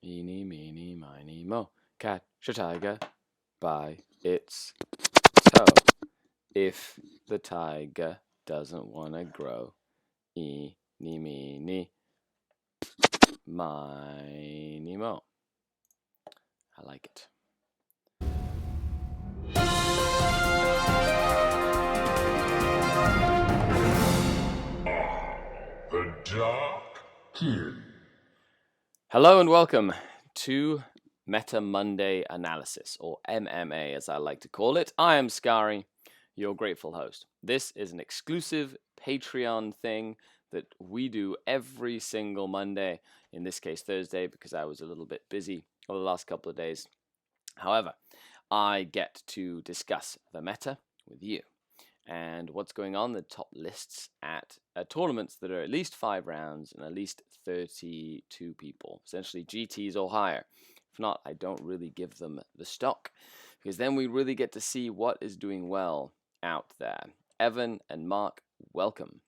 Eeny, meeny, miny, mo. Catch a tiger by its toe. If the tiger doesn't want to grow, eeny, meeny, miny, mo. I like it. The Dark King. Hello and welcome to Meta Monday Analysis, or MMA as I like to call it. I am Skari, your grateful host. This is an exclusive Patreon thing that we do every single Monday, in this case Thursday, because I was a little bit busy over the last couple of days. However, I get to discuss the meta with you and what's going on, the top lists at tournaments that are at least 5 rounds and at least 32 people, essentially GTs or higher. If not, I don't really give them the stock, because then we really get to see what is doing well out there. Evan and Mark, welcome.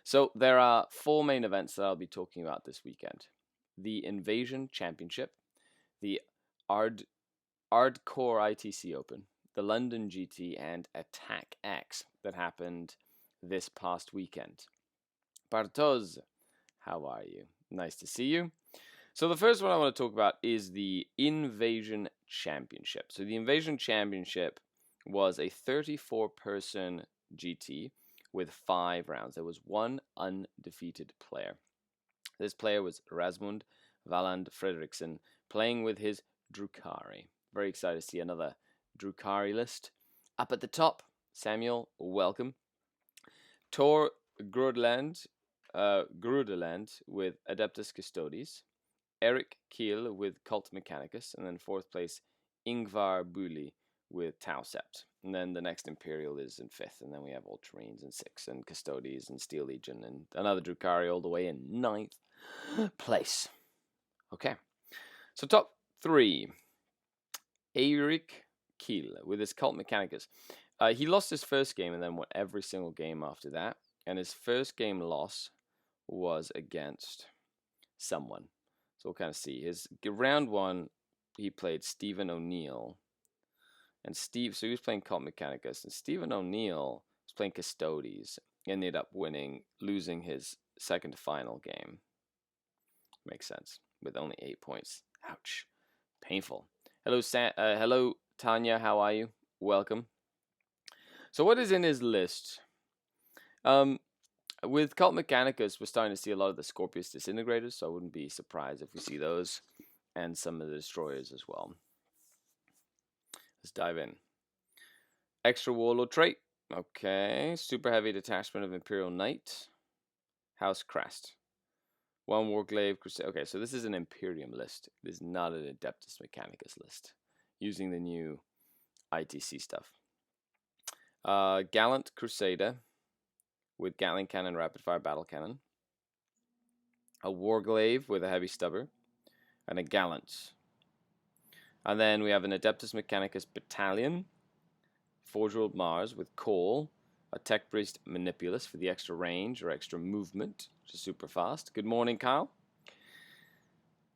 So there are 4 main events that I'll be talking about this weekend. The Invasion Championship, the Hardcore ITC Open, the London GT, and Attack X that happened this past weekend. Bartosz, how are you? Nice to see you. So the first one I want to talk about is the Invasion Championship. So the Invasion Championship was a 34-person GT with 5 rounds. There was one undefeated player. This player was Rasmund Valand Fredriksson, playing with his Drukhari. Very excited to see another Drukhari list. Up at the top, Samuel, welcome. Tor Grudeland with Adeptus Custodes. Eric Kiel with Cult Mechanicus. And then 4th place, Ingvar Buli with Tau Sept. And then the next Imperial is in 5th. And then we have Ultramarines in 6th. And Custodes and Steel Legion. And another Drukhari all the way in 9th place. Okay. So top 3. Eric Kiel with his Cult Mechanicus. He lost his first game and then won every single game after that. And his first game loss was against someone. So we'll kind of see. His round 1, he played Stephen O'Neill. And so he was playing Cult Mechanicus. And Stephen O'Neill was playing Custodes. Ended up losing his second to final game. Makes sense. With only 8 points. Ouch. Painful. Hello, Tanya. How are you? Welcome. So what is in his list? With Cult Mechanicus, we're starting to see a lot of the Scorpius Disintegrators, so I wouldn't be surprised if we see those, and some of the Destroyers as well. Let's dive in. Extra Warlord trait. Okay. Super Heavy Detachment of Imperial Knight. House Crest. 1 Warglaive Crusade. Okay, so this is an Imperium list. It is not an Adeptus Mechanicus list. Using the new ITC stuff. Gallant Crusader with Gatling Cannon, Rapid Fire Battle Cannon. A Warglaive with a Heavy Stubber. And a Gallant. And then we have an Adeptus Mechanicus Battalion. Forge World Mars with Cole. A Tech Priest Manipulus for the extra range or extra movement, which is super fast. Good morning, Kyle.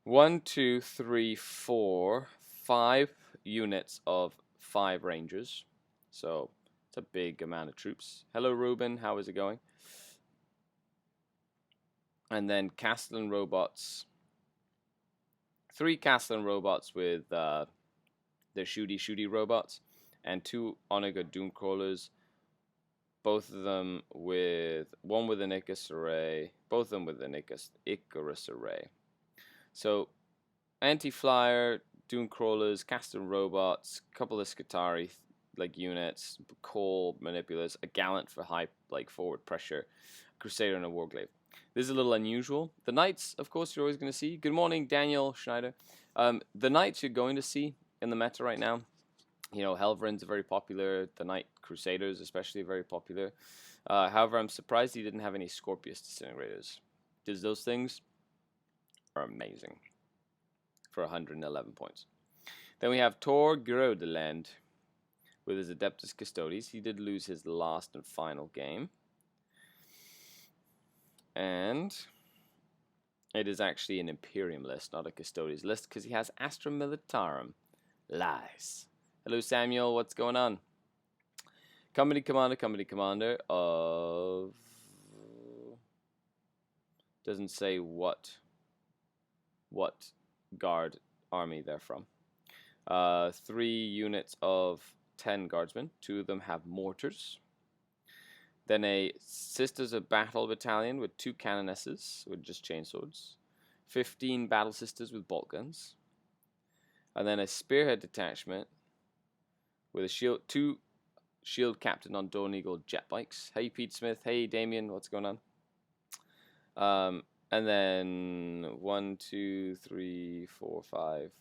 1, 2, 3, 4, 5 units of 5 Rangers. So it's a big amount of troops. Hello, Ruben. How is it going? And then Castellan robots. 3 Castellan robots with the shooty robots. And 2 Onaga Doomcrawlers. Both of them one with an Icarus array. Both of them with an Icarus array. So, Anti-Flyer, Doomcrawlers, Castellan robots, couple of Skitari units, Cole Manipulus, a Gallant for high forward pressure, Crusader, and a Warglaive. This is a little unusual. The Knights, of course, you're always going to see. Good morning, Daniel Schneider. The Knights you're going to see in the meta right now. You know, Helverin's very popular. The Knight Crusaders especially very popular. However, I'm surprised he didn't have any Scorpius Disintegrators, because those things are amazing for 111 points. Then we have Tor Grodeland with his Adeptus Custodes. He did lose his last and final game. And It is actually an Imperium list, not a Custodes list, because he has Astra Militarum. Lies. Hello, Samuel. What's going on? Company commander of... Doesn't say what guard army they're from. 3 units of 10 guardsmen. 2 of them have mortars. Then a Sisters of Battle battalion with 2 cannonesses with just chainswords. 15 battle sisters with bolt guns. And then a spearhead detachment with a shield, 2 shield captain on Dawn Eagle jet bikes. Hey Pete Smith, hey Damien, what's going on? And then 1, 2, 3, 4, 5.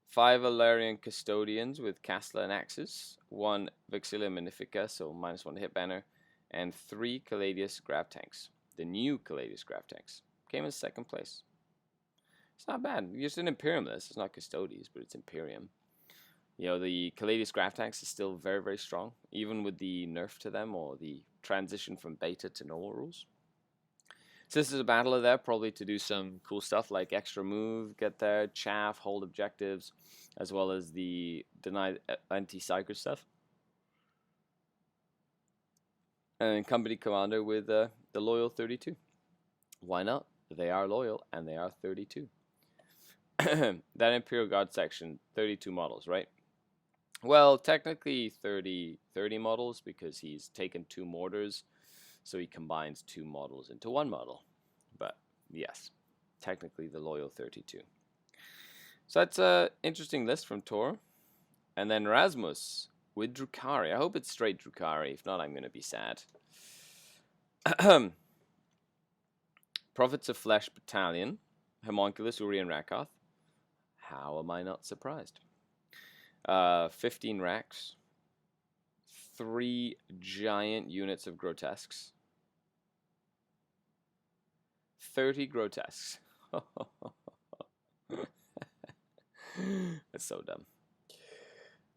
5 Alarian Custodians with Castla and Axes. 1 Vixilia Magnifica, so -1 hit banner. And 3 Caladius Grav Tanks. The new Caladius Grav Tanks. Came in 2nd place. It's not bad. It's an Imperium list. It's not Custodes, but it's Imperium. You know, the Caladius Grav Tanks is still very, very strong, even with the nerf to them or the transition from beta to normal rules. Sisters of Battle are there probably to do some cool stuff like extra move, get there, chaff, hold objectives, as well as the deny anti-psyker stuff. And company commander with the loyal 32. Why not? They are loyal and they are 32. That Imperial Guard section, 32 models, right? Well, technically 30 models because he's taken 2 mortars, so he combines 2 models into 1 model. But yes, technically the loyal 32. So that's an interesting list from Tor. And then Rasmus with Drukhari. I hope it's straight Drukhari. If not, I'm going to be sad. Prophets of Flesh Battalion, Homunculus, Uri, and Rakoth. How am I not surprised? 15 racks. 3 giant units of grotesques. 30 grotesques. That's so dumb.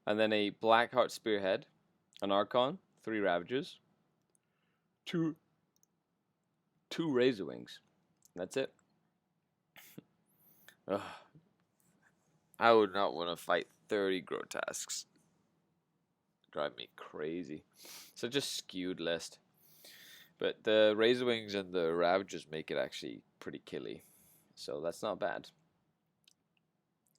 And then a Blackheart Spearhead, an Archon, 3 Ravagers, 2 Razor Wings. That's it. I would not want to fight 30 grotesques. Drive me crazy. Such a skewed list. But the Razor Wings and the Ravagers make it actually pretty killy. So that's not bad.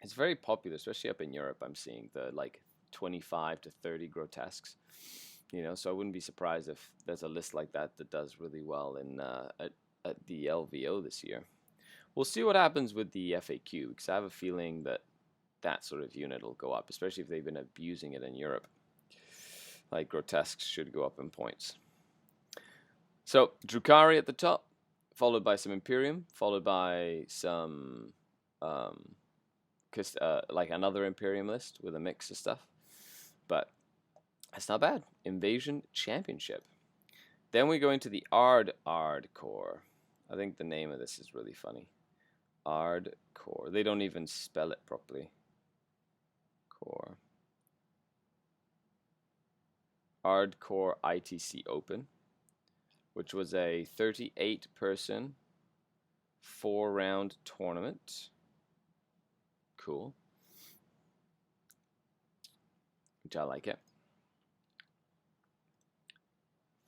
It's very popular, especially up in Europe. I'm seeing the like 25 to 30 grotesques. You know, so I wouldn't be surprised if there's a list like that that does really well in at the LVO this year. We'll see what happens with the FAQ, because I have a feeling that that sort of unit will go up, especially if they've been abusing it in Europe. Like grotesques should go up in points. So Drukhari at the top, followed by some Imperium, followed by some like another Imperium list with a mix of stuff. But that's not bad. Invasion Championship. Then we go into the Ard Core. I think the name of this is really funny. Ard Core. They don't even spell it properly. Core. Ard Core ITC Open, which was a 38-person 4-round tournament. Cool. Which I like it.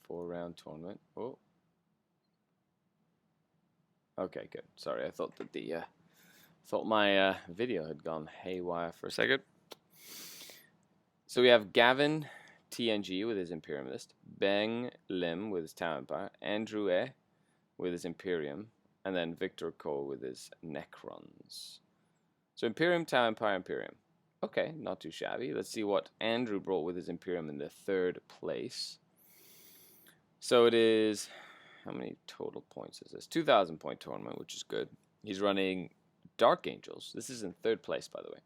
4-round tournament. Oh. Okay, good. Sorry, I thought that the my video had gone haywire for a second. So we have Gavin TNG with his Imperium list, Beng Lim with his Tower Empire, Andrew E with his Imperium, and then Victor Ko with his Necrons. So Imperium, Tower Empire, Imperium. Okay, not too shabby. Let's see what Andrew brought with his Imperium in the 3rd place. So it is, how many total points is this? 2,000 point tournament, which is good. He's running Dark Angels. This is in 3rd place, by the way.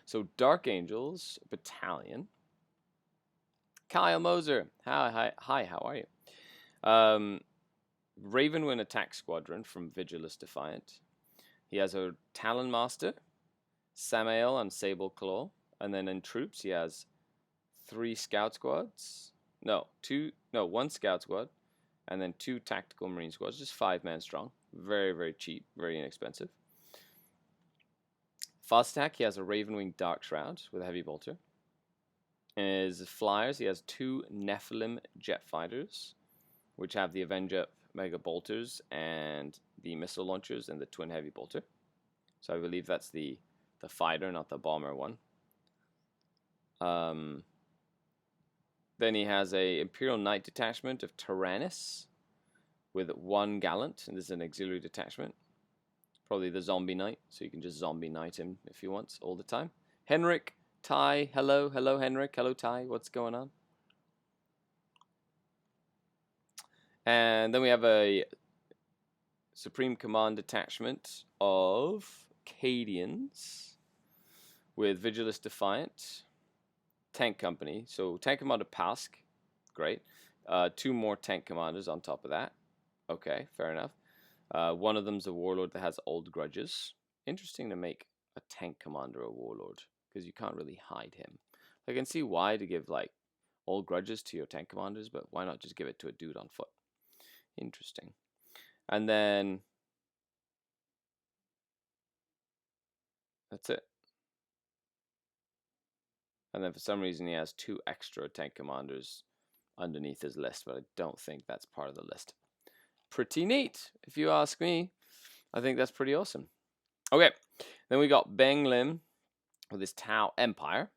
So Dark Angels Battalion. Kyle Moser. Hi, how are you? Ravenwind Attack Squadron from Vigilus Defiant. He has a Talon Master, Samael and Sable Claw. And then in troops, he has 3 Scout Squads. No, 1 Scout Squad. And then 2 Tactical Marine Squads, just 5 men strong. Very, very cheap, very inexpensive. Fast attack, he has a Ravenwing Dark Shroud with a heavy bolter. In his flyers, he has 2 Nephilim jet fighters, which have the Avenger Mega Bolters and the missile launchers and the twin heavy bolter. So I believe that's the fighter, not the bomber one. Then he has a Imperial Knight detachment of Tyrannus with 1 Gallant, and this is an auxiliary detachment. Probably the Zombie Knight, so you can just Zombie Knight him if you want all the time. Henrik, Ty, hello Henrik, hello Ty, what's going on? And then we have a Supreme Command detachment of Cadians with Vigilus Defiant, Tank Company. So Tank Commander Pask, great. 2 more Tank Commanders on top of that. Okay, fair enough. One of them's a Warlord that has Old Grudges. Interesting to make a Tank Commander a Warlord, because you can't really hide him. I can see why to give like Old Grudges to your Tank Commanders, but why not just give it to a dude on foot? Interesting. And then that's it. And then for some reason he has 2 extra Tank Commanders underneath his list, but I don't think that's part of the list. Pretty neat, if you ask me. I think that's pretty awesome. Okay, then we got Bang Lim with his Tau Empire.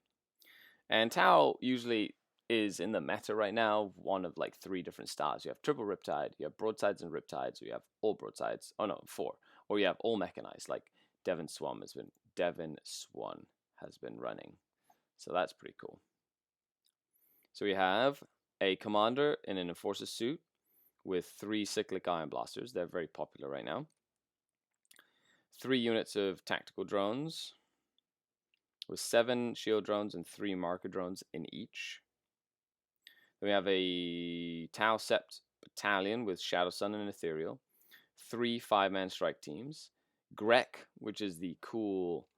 And Tau usually is in the meta right now, one of like 3 different styles. You have triple Riptide, you have broadsides and riptides, or you have all broadsides. Oh no, 4. Or you have all mechanized, like Devon Swan has been running. So that's pretty cool. So we have a commander in an enforcer suit with 3 cyclic iron blasters. They're very popular right now. 3 units of tactical drones with 7 shield drones and 3 marker drones in each. Then we have a Tau Sept battalion with Shadow Sun and Ethereal. 3 5-man strike teams. Grek, which is the cool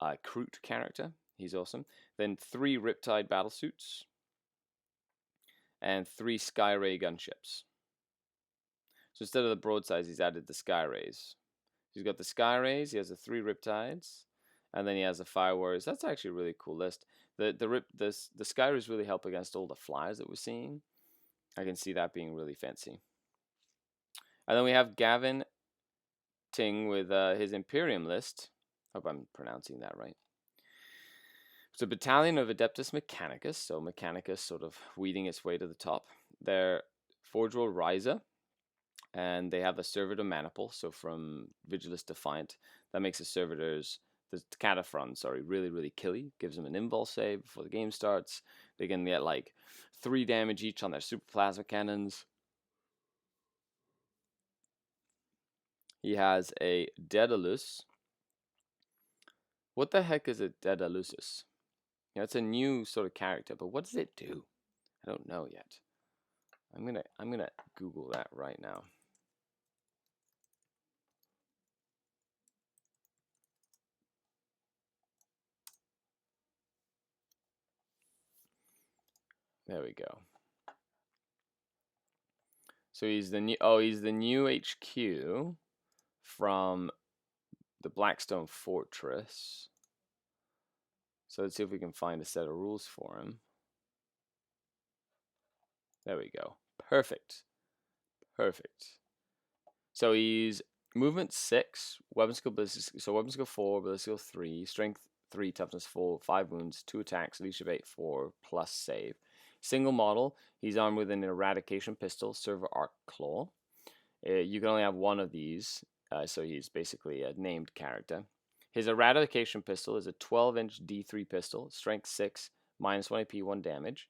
Kroot character. He's awesome. Then 3 Riptide battlesuits. And 3 Skyray gunships. So instead of the broadsides, he's added the Skyrays. He's got the Skyrays, he has the 3 Riptides, and then he has the Fire Warriors. That's actually a really cool list. The Skyrays really help against all the flyers that we're seeing. I can see that being really fancy. And then we have Gavin Ting with his Imperium list. Hope I'm pronouncing that right. It's a battalion of Adeptus Mechanicus, so Mechanicus sort of weeding its way to the top. They're Forge World Riser, and they have a Servitor Maniple, so from Vigilus Defiant. That makes the Servitors, the Cataphrons, sorry, really, really killy. Gives them an invul save before the game starts. They can get like 3 damage each on their Super Plasma Cannons. He has a Daedalus. What the heck is a Daedalusus? You know, it's a new sort of character, but what does it do? I don't know yet. I'm gonna Google that right now. There we go. So he's the new HQ from the Blackstone Fortress. So let's see if we can find a set of rules for him. There we go. Perfect. Perfect. So he's movement 6, weapon skill ballistic, so weapon skill 4, ballistic skill 3, strength 3, toughness 4, 5 wounds, 2 attacks, leadership 8, 4, plus save. Single model, he's armed with an eradication pistol, Server Arc Claw. You can only have 1 of these, so he's basically a named character. His eradication pistol is a 12-inch D3 pistol, strength 6, minus 1 AP, 1 damage.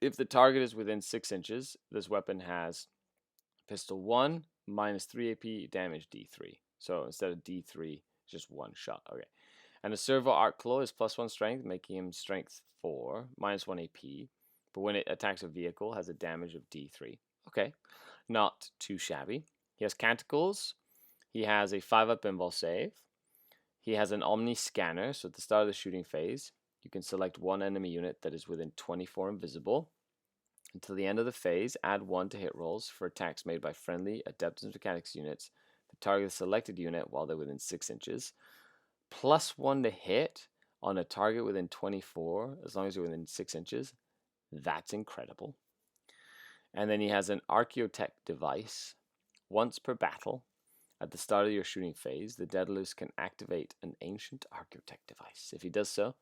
If the target is within 6 inches, this weapon has pistol 1, minus 3 AP, damage D3. So instead of D3, just 1 shot. Okay. And the Servo Arc Claw is plus 1 strength, making him strength 4, minus 1 AP. But when it attacks a vehicle, has a damage of D3. Okay. Not too shabby. He has Canticles. He has a 5-up invul save. He has an Omni Scanner, so at the start of the shooting phase, you can select 1 enemy unit that is within 24 invisible. Until the end of the phase, add 1 to hit rolls for attacks made by friendly Adeptus Mechanics units target a selected unit while they're within 6 inches. +1 to hit on a target within 24, as long as you're within 6 inches. That's incredible. And then he has an Archaeotech device. Once per battle, at the start of your shooting phase, the Daedalus can activate an ancient Archaeotech device. If he does so,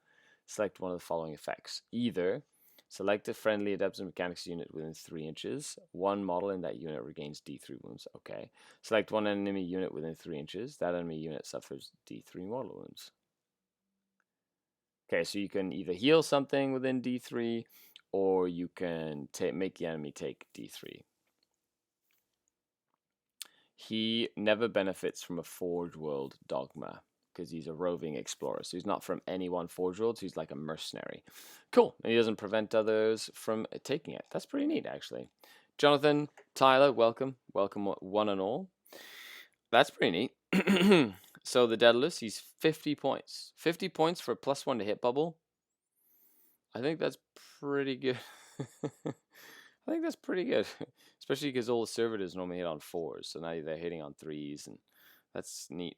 select one of the following effects. Either select a friendly Adepts and Mechanics unit within 3 inches. One model in that unit regains D3 wounds. Okay. Select one enemy unit within 3 inches. That enemy unit suffers D3 mortal wounds. Okay, so you can either heal something within D3, or you can make the enemy take D3. He never benefits from a Forge World dogma, because he's a roving explorer. So he's not from any one Forge World, so he's like a mercenary. Cool. And he doesn't prevent others from taking it. That's pretty neat, actually. Jonathan, Tyler, welcome. Welcome, one and all. That's pretty neat. So the Daedalus, he's 50 points. 50 points for a +1 to hit bubble. I think that's pretty good. I think that's pretty good. Especially because all the servitors normally hit on 4s. So now they're hitting on 3s. And that's neat.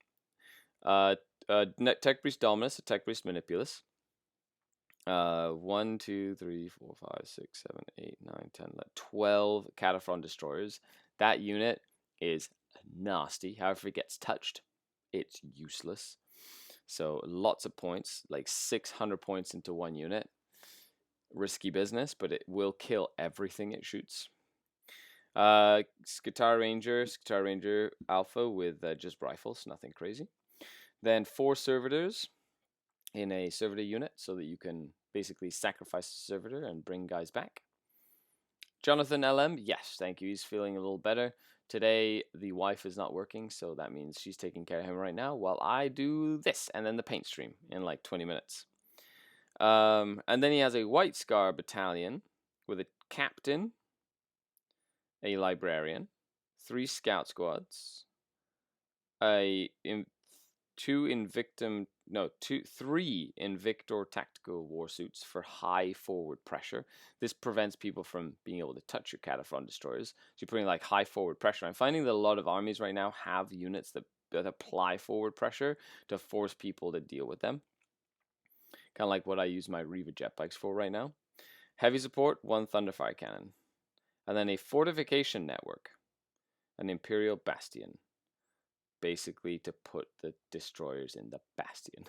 Tech Priest Dominus, a Tech Priest Manipulus. 1, 2, 3, 4, 5, 6, 7, 8, 9, 10, 11, 12 Cataphron Destroyers. That unit is nasty. However, if it gets touched, it's useless. So lots of points, like 600 points into one unit. Risky business, but it will kill everything it shoots. Skari Ranger Alpha with just rifles, nothing crazy. Then 4 servitors in a servitor unit so that you can basically sacrifice the servitor and bring guys back. Jonathan LM, yes, thank you. He's feeling a little better. Today, the wife is not working, so that means she's taking care of him right now while I do this and then the paint stream in like 20 minutes. And then he has a White Scar battalion with a captain, a librarian, 3 scout squads, three Invictor tactical war suits for high forward pressure. This prevents people from being able to touch your Cataphron destroyers. So you're putting like high forward pressure. I'm finding that a lot of armies right now have units that apply forward pressure to force people to deal with them. Kind of like what I use my Reva jet bikes for right now. Heavy support, 1 Thunderfire cannon. And then a fortification network, an Imperial Bastion. Basically to put the destroyers in the bastion.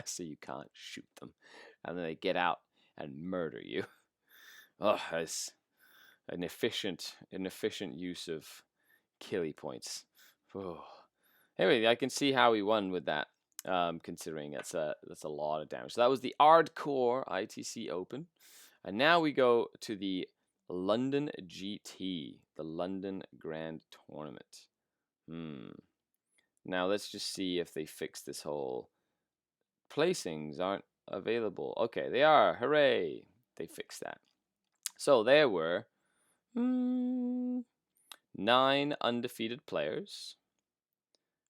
So you can't shoot them. And then they get out and murder you. Oh, it's an efficient use of killie points. Oh. Anyway, I can see how he won with that. Considering that's a lot of damage. So that was the hardcore ITC Open, and now we go to the London GT, the London Grand Tournament. Now let's just see if they fix this whole placings aren't available. Okay, they are. Hooray! They fixed that. So there were 9 undefeated players.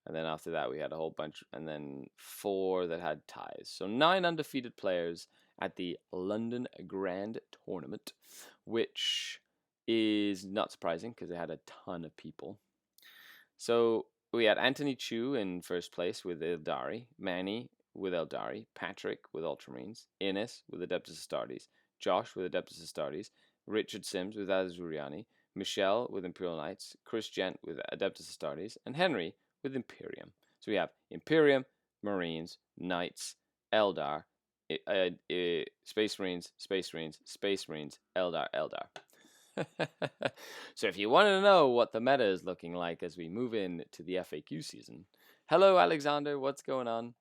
And then after that, we had a whole bunch, and then 4 that had ties. So 9 undefeated players at the London Grand Tournament, which is not surprising because it had a ton of people. So we had Anthony Chu in first place with Eldari, Manny with Eldari, Patrick with Ultramarines, Innes with Adeptus Astartes, Josh with Adeptus Astartes, Richard Sims with Azuriani, Michelle with Imperial Knights, Chris Gent with Adeptus Astartes, and Henry with Imperium. So we have Imperium, Marines, Knights, Eldar, Space Marines, Space Marines, Space Marines, Eldar. So if you want to know what the meta is looking like as we move into the FAQ season, hello Alexander, what's going on?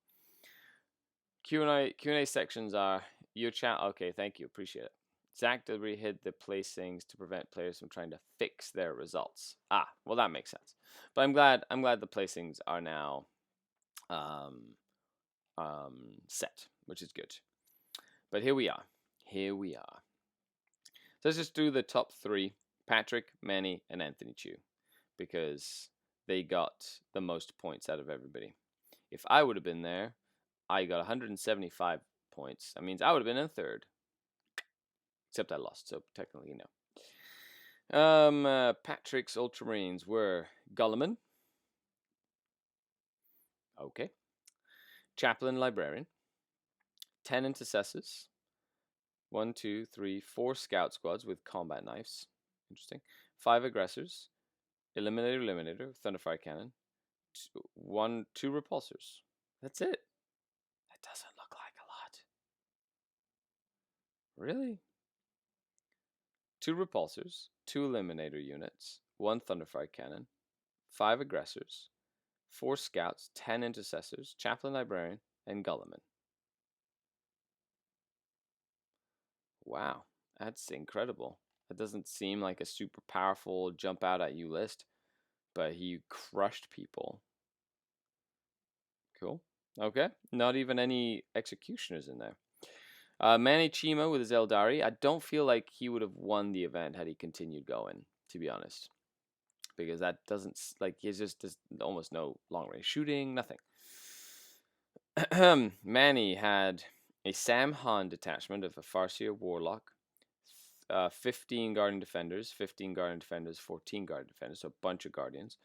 Q&A sections are your chat. Okay, thank you, appreciate it. Zach deliberately hid the placings to prevent players from trying to fix their results. Well, that makes sense. But I'm glad the placings are now set, which is good. But here we are. So let's just do the top 3: Patrick, Manny, and Anthony Chu, because they got the most points out of everybody. If I would have been there, I got 175 points. That means I would have been in 3rd. Except I lost, so technically no. Patrick's Ultramarines were Gulliman, Okay. Chaplain Librarian. 10 intercessors. 1, 2, 3, 4 scout squads with combat knives. Interesting. 5 aggressors. Eliminator, Thunderfire Cannon. 2 repulsors. That's it. That doesn't look like a lot. Really? 2 repulsors, 2 eliminator units, 1 Thunderfire Cannon, 5 aggressors, 4 scouts, 10 intercessors, chaplain librarian, and Gulliman. Wow, that's incredible. That doesn't seem like a super powerful jump out at you list, but he crushed people. Cool. Okay, not even any executioners in there. Manny Chima with his Eldari. I don't feel like he would have won the event had he continued going, to be honest. Because that doesn't, like, he's just there's almost no long range shooting, nothing. Manny had a Sam Han detachment of a Farseer Warlock, 15 Guardian Defenders, 15 Guardian Defenders, 14 Guardian Defenders, so a bunch of Guardians.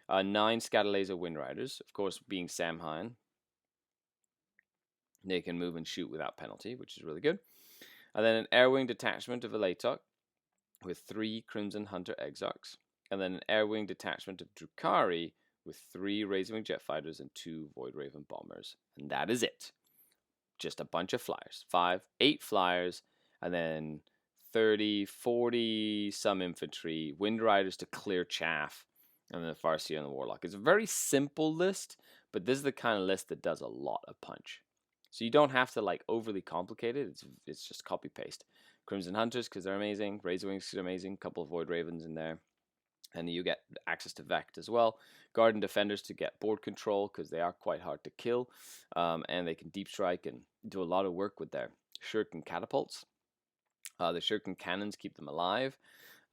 9 Scatalaser Wind Riders, of course, being Sam Han. They can move and shoot without penalty, which is really good. And then an Airwing detachment of Elatok with 3 Crimson Hunter Exarchs. And then an Airwing detachment of Drukhari with 3 Razorwing Jet Fighters and 2 Void Raven Bombers. And that is it. Just a bunch of flyers. 8 flyers, and then 30, 40 some infantry, Wind Riders to clear chaff, and then the Farseer and the Warlock. It's a very simple list, but this is the kind of list that does a lot of punch. So you don't have to like overly complicate it. It's just copy paste. Crimson Hunters because they're amazing. Razorwings are amazing. Couple of Void Ravens in there. And you get access to Vect as well. Guardian Defenders to get board control because they are quite hard to kill. And they can deep strike and do a lot of work with their Shuriken catapults. The Shuriken cannons keep them alive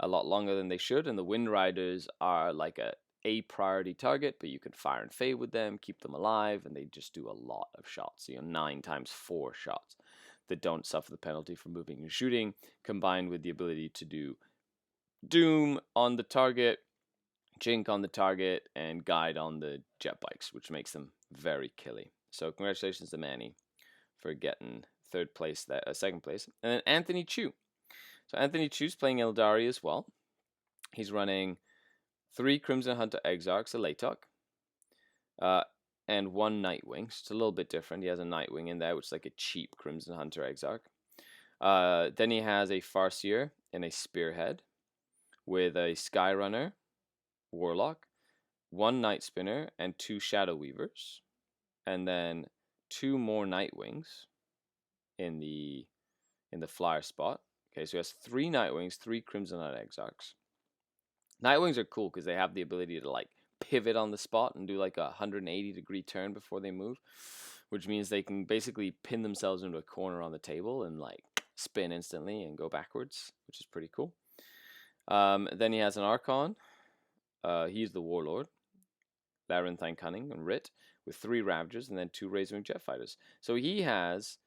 a lot longer than they should. And the Wind Riders are like a priority target, but you can fire and fade with them, keep them alive, and they just do a lot of shots. 9 times 4 shots that don't suffer the penalty for moving and shooting, combined with the ability to do Doom on the target, Jink on the target, and Guide on the jet bikes, which makes them very killy. So congratulations to Manny for getting second place. And then Anthony Chu. So Anthony Chu's playing Eldari as well. He's running 3 Crimson Hunter Exarchs, a Elatok, and 1 Nightwing. So it's a little bit different. He has a Nightwing in there, which is like a cheap Crimson Hunter Exarch. Then he has a Farseer and a Spearhead with a Skyrunner, Warlock, 1 Night Spinner, and 2 Shadow Weavers, and then 2 more Nightwings in the flyer spot. Okay, so he has 3 Nightwings, 3 Crimson Knight Exarchs. Nightwings are cool because they have the ability to like pivot on the spot and do like a 180-degree turn before they move, which means they can basically pin themselves into a corner on the table and like spin instantly and go backwards, which is pretty cool. Then he has an Archon. He's the Warlord, Labyrinthine Cunning, and Writ, with 3 Ravagers and then 2 Razorwing Jet Fighters. So he has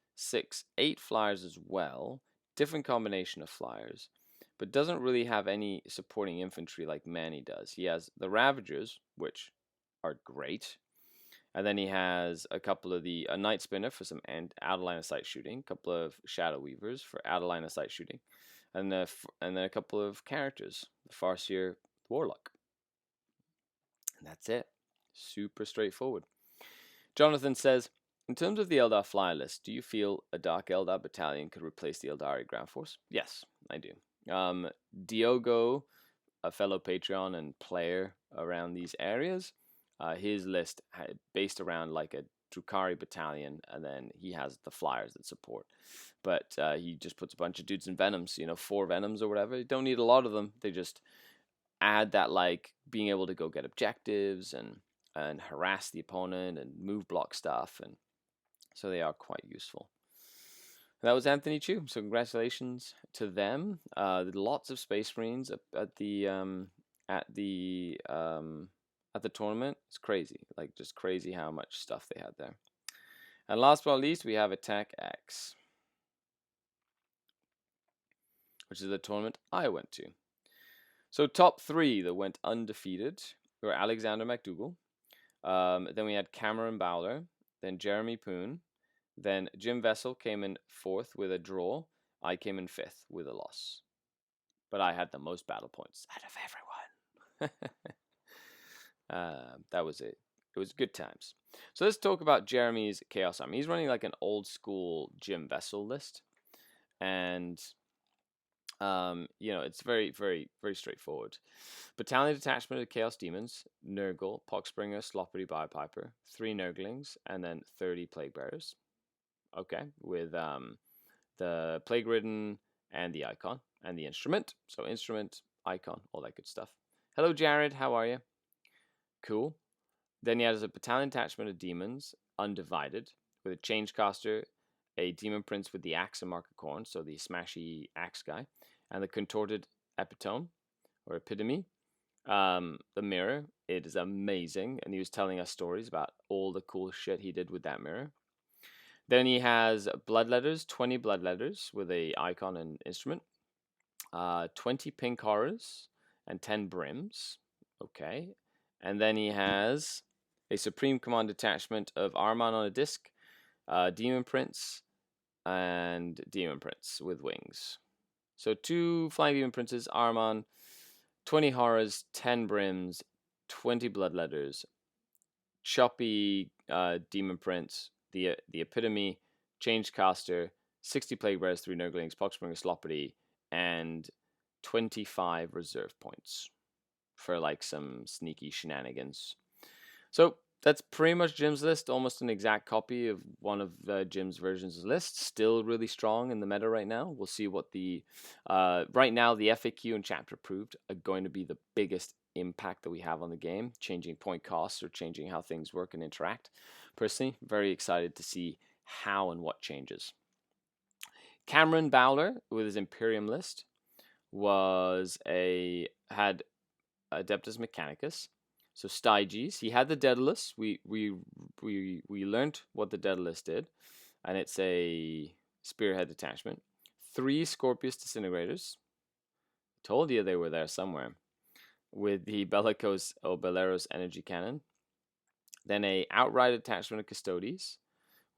8 flyers as well, different combination of flyers, but doesn't really have any supporting infantry like Manny does. He has the Ravagers, which are great, and then he has a couple of a Night Spinner for some out of line of sight shooting, a couple of Shadow Weavers for out of line of sight shooting, and then a couple of characters, the Farseer, Warlock. And that's it. Super straightforward. Jonathan says, in terms of the Eldar flyer list, do you feel a Dark Eldar battalion could replace the Eldari ground force? Yes, I do. Diogo, a fellow Patreon and player around these areas, his list based around like a Drukhari battalion, and then he has the flyers that support. But he just puts a bunch of dudes in Venoms, 4 Venoms or whatever. You don't need a lot of them. They just add that like being able to go get objectives and harass the opponent and move block stuff, and so they are quite useful. That was Anthony Chu. So congratulations to them. Lots of Space Marines at the tournament. It's crazy, like just crazy how much stuff they had there. And last but not least, we have Attack X, which is the tournament I went to. So top 3 that went undefeated were Alexander McDougall, Then we had Cameron Bowler, then Jeremy Poon, then Jim Vessel came in 4th with a draw. I came in 5th with a loss. But I had the most battle points out of everyone. That was it. It was good times. So let's talk about Jeremy's Chaos Army. He's running like an old school Jim Vessel list. And it's very, very, very straightforward. Battalion detachment of Chaos Demons, Nurgle, Poxbringer, Sloppity Biopiper, 3 Nurglings, and then 30 Plague Bearers. Okay, with the Plague Ridden and the Icon and the Instrument. So Instrument, Icon, all that good stuff. Hello, Jared. How are you? Cool. Then he has a Battalion detachment of Demons, Undivided, with a Changecaster, a Demon Prince with the Axe and Mark of Corn, so the smashy Axe guy, and the Contorted Epitome, or Epitome. The mirror, it is amazing, and he was telling us stories about all the cool shit he did with that mirror. Then he has Bloodletters, 20 Bloodletters with a Icon and Instrument, 20 Pink Horrors, and 10 Brims. Okay. And then he has a Supreme Command detachment of Armon on a disc, Demon Prince, and Demon Prince with wings. So 2 Flying Demon Princes, Armon, 20 Horrors, 10 Brims, 20 Bloodletters, choppy Demon Prince, the Epitome, Changecaster, 60 Plague Bearers, 3 Nurglings, Poxbringer, Sloppity, and 25 reserve points for like some sneaky shenanigans. So that's pretty much Jim's list, almost an exact copy of one of Jim's versions of the list. Still really strong in the meta right now. We'll see what the right now the FAQ and chapter approved are going to be the biggest impact that we have on the game, changing point costs or changing how things work and interact. Personally, very excited to see how and what changes. Cameron Bowler with his Imperium list had Adeptus Mechanicus. So Styges, he had the Daedalus. We learned what the Daedalus did, and it's a spearhead detachment. 3 Scorpius Disintegrators. Told you they were there somewhere. With the Bellicose or Belleros energy cannon. Then a outright attachment of Custodes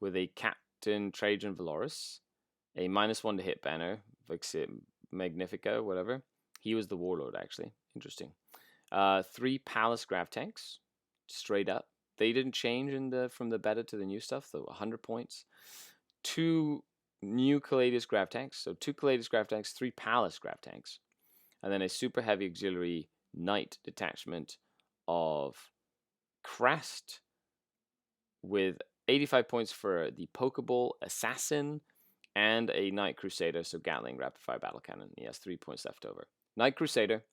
with a Captain Trajan Valoris, a -1 to hit banner, Magnifica, whatever. He was the warlord actually. Interesting. 3 Palace Grav tanks, straight up. They didn't change from the beta to the new stuff, though 100 points. 2 new Caladius Grav tanks, so 2 Caladius Grav tanks, 3 Palace Grav tanks, and then a super heavy auxiliary knight detachment of Crest with 85 points for the Pokeball Assassin and a Knight Crusader, so Gatling Rapid Fire Battle Cannon. He has 3 points left over. Knight Crusader,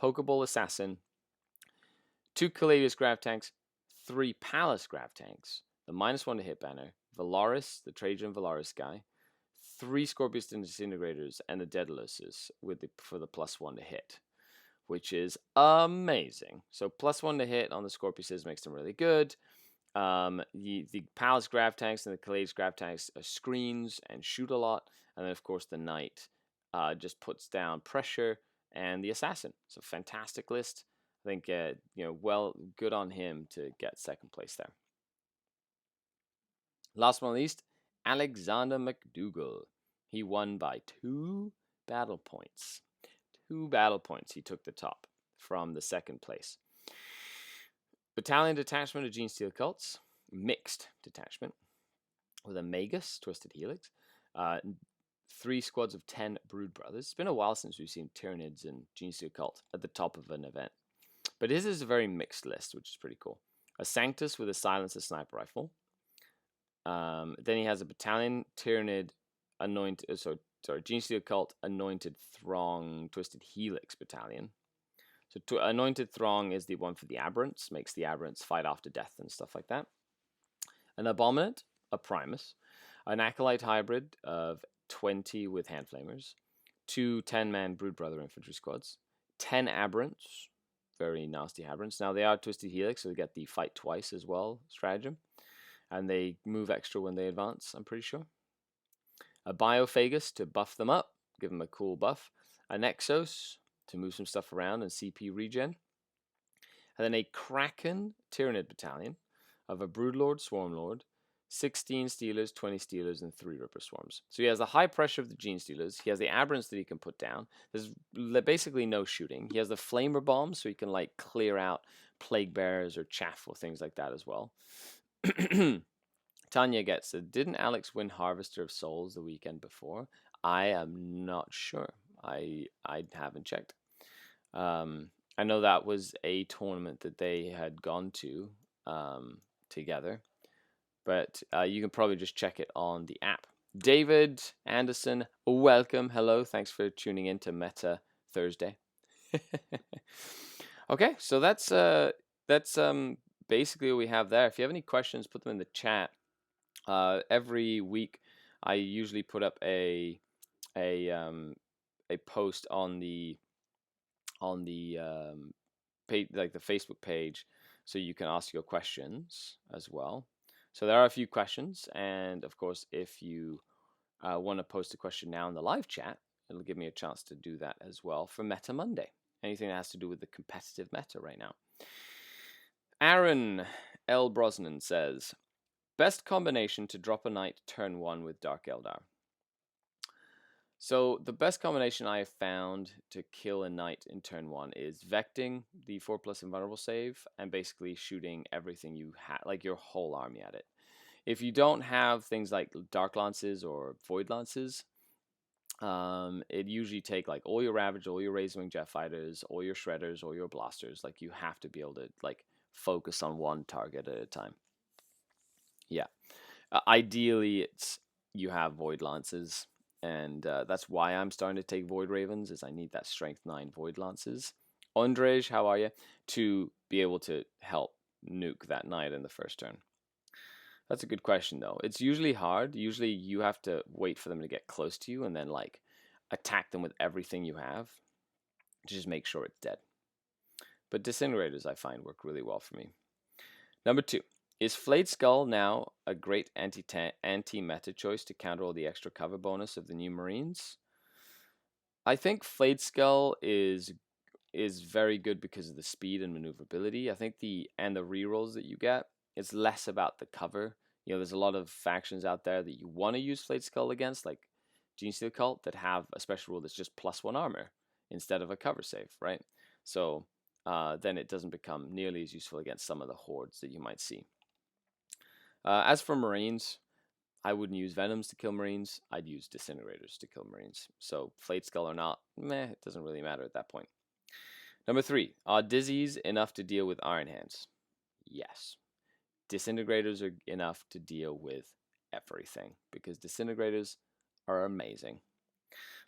Pokeball Assassin, 2 Caladius Grav tanks, 3 Palace Grav tanks, the -1 to hit banner, Valaris, the Trajan Valaris guy, 3 Scorpius Disintegrators, and the Daedaluses for the +1 to hit, which is amazing. So +1 to hit on the Scorpiuses makes them really good. The Palace Grav tanks and the Calades Grav tanks are screens and shoot a lot, and then of course the Knight just puts down pressure, and the Assassin. It's a fantastic list. I think good on him to get second place there. Last but not least, Alexander McDougall. He won by 2 battle points. 2 battle points. He took the top from the second place. Battalion detachment of Genestealer Cults, mixed detachment with a Magus, Twisted Helix, 3 squads of 10 Brood Brothers. It's been a while since we've seen Tyranids and Genestealer Cult at the top of an event. But his is a very mixed list, which is pretty cool. A Sanctus with a Silencer Sniper Rifle. Then he has a Battalion Tyranid Genestealer Cult Anointed Throng Twisted Helix Battalion. So Anointed Throng is the one for the Aberrants, makes the Aberrants fight after death and stuff like that. An Abominant, a Primus, an Acolyte Hybrid of 20 with Hand Flamers, 2 10-man Brood Brother infantry squads, 10 Aberrants, very nasty Aberrants. Now they are Twisted Helix, so they get the fight twice as well stratagem, and they move extra when they advance, I'm pretty sure. A Biophagus to buff them up, give them a cool buff. A Nexos to move some stuff around and CP regen. and then a Kraken Tyranid battalion of a Broodlord, Swarmlord, 16 Stealers, 20 Stealers, and 3 Ripper Swarms. So he has the high pressure of the Gene Stealers. He has the Aberrants that he can put down. There's basically no shooting. He has the Flamer Bombs, so he can like clear out Plague Bearers or Chaff or things like that as well. Tanya gets it. Didn't Alex win Harvester of Souls the weekend before? I am not sure. I haven't checked. I know that was a tournament that they had gone to together, but you can probably just check it on the app. David Anderson, welcome. Hello. Thanks for tuning in to Meta Thursday. Okay, so that's basically what we have there. If you have any questions, put them in the chat. Every week, I usually put up a post on the page, like the Facebook page, so you can ask your questions as well. So there are a few questions, and of course, if you want to post a question now in the live chat, it'll give me a chance to do that as well for Meta Monday. Anything that has to do with the competitive meta right now. Aaron L. Brosnan says, best combination to drop a knight turn 1 with Dark Eldar. So the best combination I have found to kill a knight in turn 1 is vecting the 4+ invulnerable save and basically shooting everything you have, like your whole army at it. If you don't have things like Dark Lances or Void Lances, it usually take like all your Ravage, all your Razorwing Jet Fighters, all your Shredders, all your Blasters. Like you have to be able to like focus on one target at a time. Yeah. Ideally, it's you have Void Lances, and that's why I'm starting to take Void Ravens, is I need that Strength 9 Void Lances. Ondrej, how are you? To be able to help nuke that knight in the first turn. That's a good question, though. It's usually hard. Usually you have to wait for them to get close to you and then like attack them with everything you have to just make sure it's dead. But Disintegrators, I find, work really well for me. Number 2. Is Flayed Skull now a great anti-meta choice to counter all the extra cover bonus of the new Marines? I think Flayed Skull is very good because of the speed and maneuverability. I think the rerolls that you get, it's less about the cover. You know, there's a lot of factions out there that you want to use Flayed Skull against, like Genestealer Cult, that have a special rule that's just +1 armor instead of a cover save, right? So then it doesn't become nearly as useful against some of the hordes that you might see. As for Marines, I wouldn't use Venoms to kill Marines. I'd use Disintegrators to kill Marines. So Flayed Skull or not, it doesn't really matter at that point. Number 3, are Dizzies enough to deal with Iron Hands? Yes. Disintegrators are enough to deal with everything because Disintegrators are amazing.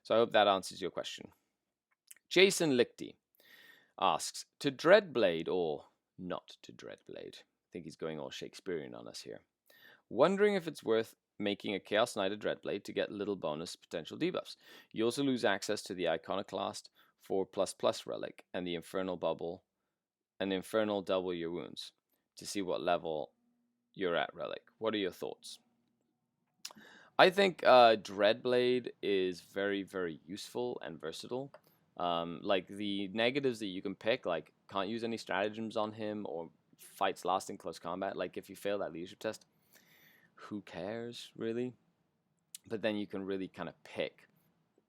So I hope that answers your question. Jason Lichty asks, to Dreadblade or not to Dreadblade? I think he's going all Shakespearean on us here. Wondering if it's worth making a Chaos Knight a Dreadblade to get little bonus potential debuffs. You also lose access to the Iconoclast 4++ relic and the Infernal Bubble, an Infernal double your wounds to see what level you're at relic. What are your thoughts? I think Dreadblade is very, very useful and versatile. Like the negatives that you can pick, like can't use any stratagems on him or fights last in close combat. Like if you fail that leadership test, who cares really? But then you can really kind of pick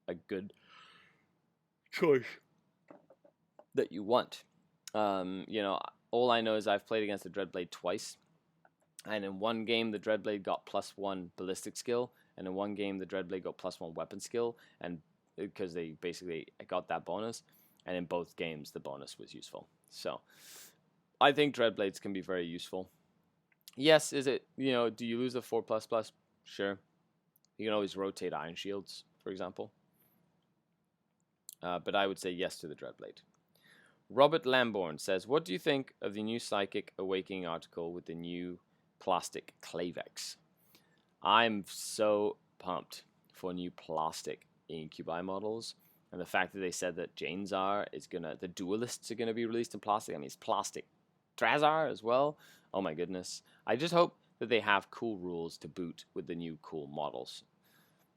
a good choice that you want. You know, all I know is I've played against the Dreadblade twice, and in one game the Dreadblade got +1 ballistic skill, and in one game the Dreadblade got +1 weapon skill, and because they basically got that bonus, and in both games the bonus was useful. So I think Dreadblades can be very useful. Yes, is it, you know, do you lose the 4++? Sure. You can always rotate Iron Shields, for example. But I would say yes to the Dreadblade. Robert Lambourne says, what do you think of the new Psychic Awakening article with the new plastic Clavex? I'm so pumped for new plastic Incubi models. And the fact that they said that Janezar is the duelists are gonna be released in plastic. I mean, it's plastic Drazar as well. Oh my goodness. I just hope that they have cool rules to boot with the new cool models,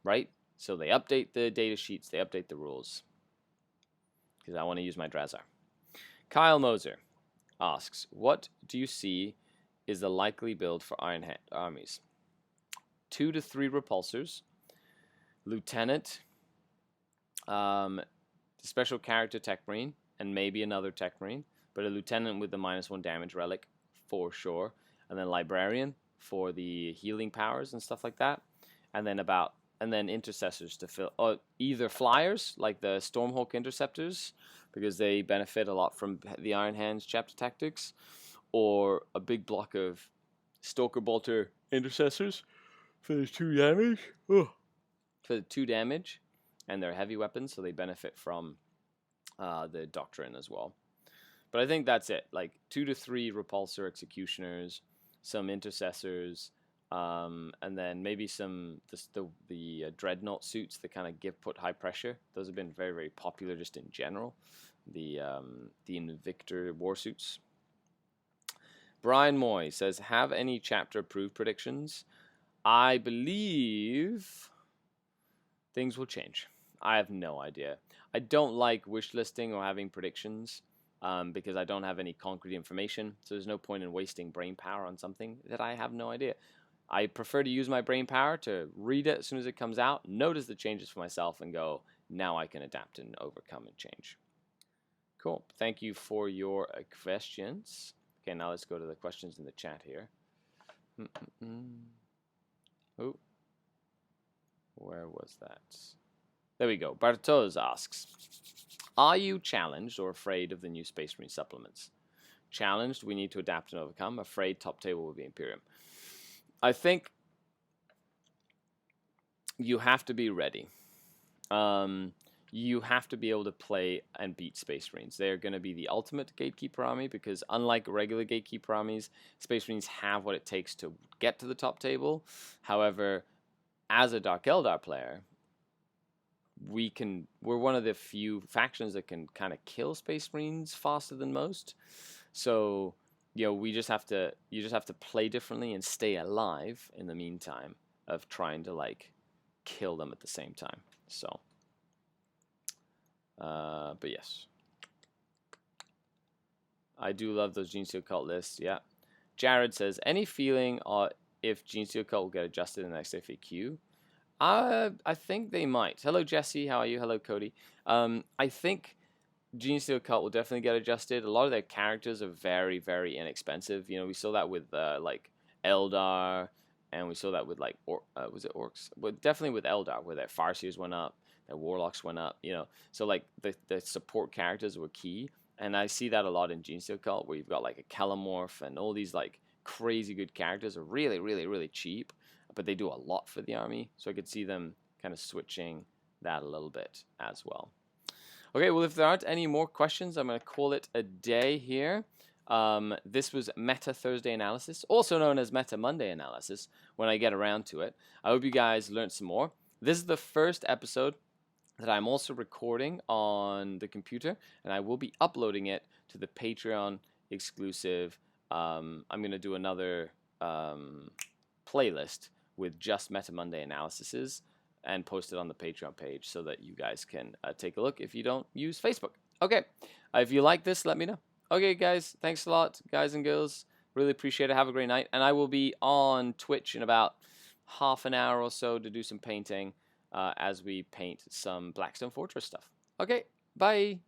right? So they update the data sheets, they update the rules, because I want to use my Drazar. Kyle Moser, asks, what do you see is the likely build for Iron Hand armies? 2 to 3 repulsors, lieutenant, special character tech marine, and maybe another tech marine, but a lieutenant with the -1 damage relic for sure, and then librarian for the healing powers and stuff like that, and then intercessors to fill, either flyers like the Stormhawk interceptors because they benefit a lot from the Iron Hands chapter tactics, or a big block of Stalker Bolter intercessors for the 2 damage. For the 2 damage, and they're heavy weapons, so they benefit from the Doctrine as well. But I think that's it. Like 2 to 3 repulsor executioners, some intercessors, and then maybe some the dreadnought suits that kind of put high pressure. Those have been very, very popular just in general. The Invictor war suits. Brian Moy says, have any chapter approved predictions? I believe things will change. I have no idea. I don't like wish listing or having predictions because I don't have any concrete information. So there's no point in wasting brain power on something that I have no idea. I prefer to use my brain power to read it as soon as it comes out, notice the changes for myself, and go, now I can adapt and overcome and change. Cool. Thank you for your questions. Okay, now let's go to the questions in the chat here. Oh, where was that? There we go. Bartos asks, are you challenged or afraid of the new Space Marine supplements? Challenged, we need to adapt and overcome. Afraid, top table will be Imperium. I think you have to be ready. You have to be able to play and beat Space Marines. They're going to be the ultimate Gatekeeper army because unlike regular Gatekeeper armies, Space Marines have what it takes to get to the top table. However, as a Dark Eldar player, we're one of the few factions that can kind of kill Space Marines faster than most. So, you just have to play differently and stay alive in the meantime of trying to like kill them at the same time. So, but yes, I do love those Genesteal Cult lists. Yeah, Jared says, any feeling if Genesteal Cult will get adjusted in the next FAQ? I think they might. Hello, Jesse. How are you? Hello, Cody. I think Genesteal Cult will definitely get adjusted. A lot of their characters are very, very inexpensive. We saw that with like Eldar, and we saw that with like was it Orcs? But definitely with Eldar, where their Farseers went up, their Warlocks went up. So like the support characters were key, and I see that a lot in Genesteal Cult, where you've got like a Kelamorph and all these like crazy good characters are really, really, really cheap, but they do a lot for the army. So I could see them kind of switching that a little bit as well. Okay, well, if there aren't any more questions, I'm going to call it a day here. This was Meta Thursday Analysis, also known as Meta Monday Analysis, when I get around to it. I hope you guys learned some more. This is the first episode that I'm also recording on the computer, and I will be uploading it to the Patreon exclusive. I'm going to do another playlist with just Meta Monday Analyses and post it on the Patreon page so that you guys can take a look if you don't use Facebook. Okay, if you like this, let me know. Okay, guys, thanks a lot, guys and girls. Really appreciate it. Have a great night. And I will be on Twitch in about half an hour or so to do some painting as we paint some Blackstone Fortress stuff. Okay, bye.